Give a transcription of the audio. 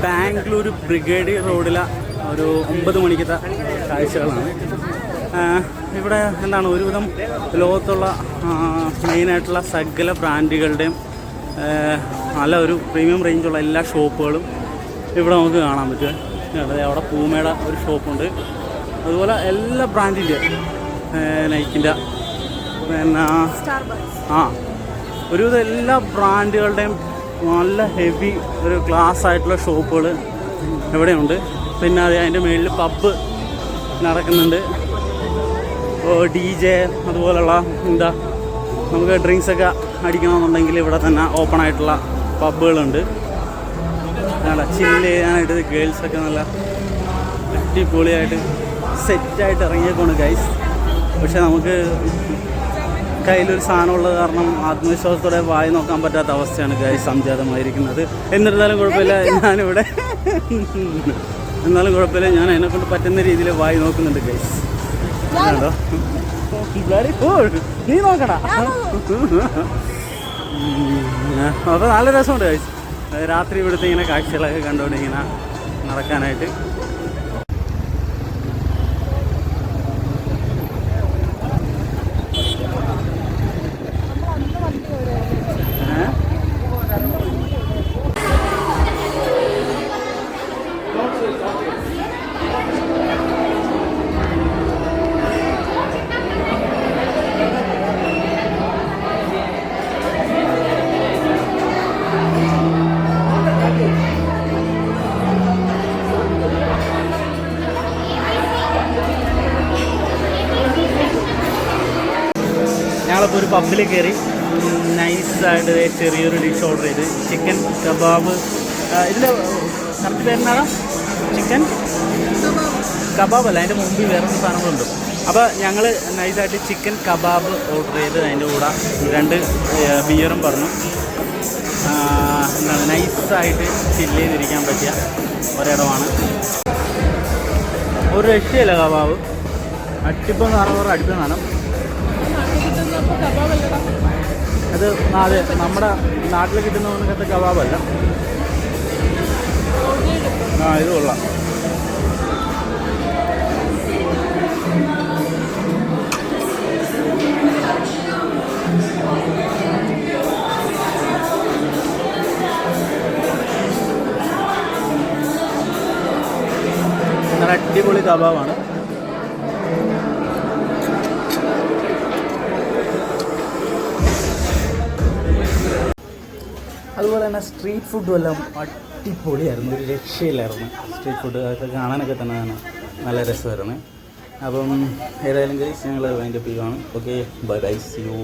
Bangalore brigade റോഡിലെ ഒരു 9 മണിക്കത്തെ കാഴ്ചകളാണ്. ഇവിടെ എന്താണ് ഒരുവിധം ലോകത്തുള്ള മെയിനായിട്ടുള്ള സകല ബ്രാൻഡുകളുടെയും നല്ല ഒരു പ്രീമിയം റേഞ്ചുള്ള എല്ലാ ഷോപ്പുകളും ഇവിടെ നമുക്ക് കാണാൻ പറ്റും. അവിടെ പൂമയുടെ ഒരു ഷോപ്പുണ്ട്. അതുപോലെ എല്ലാ ബ്രാൻഡിൻ്റെ നൈക്കിൻ്റെ പിന്നെ ഒരുവിധം എല്ലാ ബ്രാൻഡുകളുടെയും നല്ല ഹെവി ഒരു ക്ലാസ് ആയിട്ടുള്ള ഷോപ്പുകൾ ഇവിടെയുണ്ട്. പിന്നെ അതിൻ്റെ മുകളിൽ പബ്ബ് നടക്കുന്നുണ്ട്. DJ അതുപോലുള്ള നമുക്ക് ഡ്രിങ്ക്സൊക്കെ അടിക്കണമെന്നുണ്ടെങ്കിൽ ഇവിടെ തന്നെ ഓപ്പൺ ആയിട്ടുള്ള പബ്ബുകളുണ്ട്. നല്ല ചില്ല് ചെയ്യാനായിട്ട് ഗേൾസൊക്കെ നല്ല അടിപൊളിയായിട്ട് സെറ്റായിട്ട് ഇറങ്ങിയേക്കാണ് ഗൈസ്. പക്ഷെ നമുക്ക് കയ്യിലൊരു സാധനമുള്ളത് കാരണം ആത്മവിശ്വാസത്തോടെ വായി നോക്കാൻ പറ്റാത്ത അവസ്ഥയാണ് ഗൈസ് സംജാതമായിരിക്കുന്നത്. എന്നിരുന്നാലും കുഴപ്പമില്ല, ഞാൻ അതിനെക്കൊണ്ട് പറ്റുന്ന രീതിയിൽ വായി നോക്കുന്നുണ്ട് ഗൈസ്. നീ നോക്കടാ. അപ്പോൾ നല്ല രസമുണ്ട് ഗൈസ് രാത്രി ഇവിടുത്തെ ഇങ്ങനെ കാഴ്ചകളൊക്കെ കണ്ടുകൊണ്ട് ഇങ്ങനെ നടക്കാനായിട്ട്. ഞങ്ങളിപ്പോൾ ഒരു പബ്ബിൽ കയറി നൈസായിട്ട് ചെറിയൊരു ഡിഷ് ഓർഡർ ചെയ്ത് ചിക്കൻ കബാബ്. ഇതിൻ്റെ കറക്റ്റ് പേരെന്താണ്? ചിക്കൻ കബാബ് അല്ല, അതിൻ്റെ മുമ്പിൽ വേറെ സാധനങ്ങളുണ്ട്. അപ്പോൾ ഞങ്ങൾ നൈസായിട്ട് ചിക്കൻ കബാബ് ഓർഡർ ചെയ്ത് അതിൻ്റെ കൂടെ 2 ബിയറും പറഞ്ഞു. നൈസായിട്ട് ചില്ല് ചെയ്തിരിക്കാൻ പറ്റിയ ഒരിടമാണ്. ഒരു രക്ഷയില്ല കബാബ്. അടിപ്പം സാധനം പറഞ്ഞാൽ അടിപ്പം സാധനം. അത് അതെ, നമ്മുടെ നാട്ടിൽ കിട്ടുന്ന കണക്കത്തെ കബാബല്ല. ഇത് കൊള്ളാം. നല്ല അടിപൊളി കബാബാണ്. അതുപോലെ തന്നെ സ്ട്രീറ്റ് ഫുഡും എല്ലാം അടിപൊളിയായിരുന്നു, ഒരു രക്ഷയില്ലായിരുന്നു. സ്ട്രീറ്റ് ഫുഡ് അതൊക്കെ കാണാനൊക്കെ തന്നെ നല്ല രസമായിരുന്നു. അപ്പം ഏതായാലും ഗൈസ് ഞങ്ങൾ അതിൻ്റെ പീവാണ്. Okay, bye bye, see U.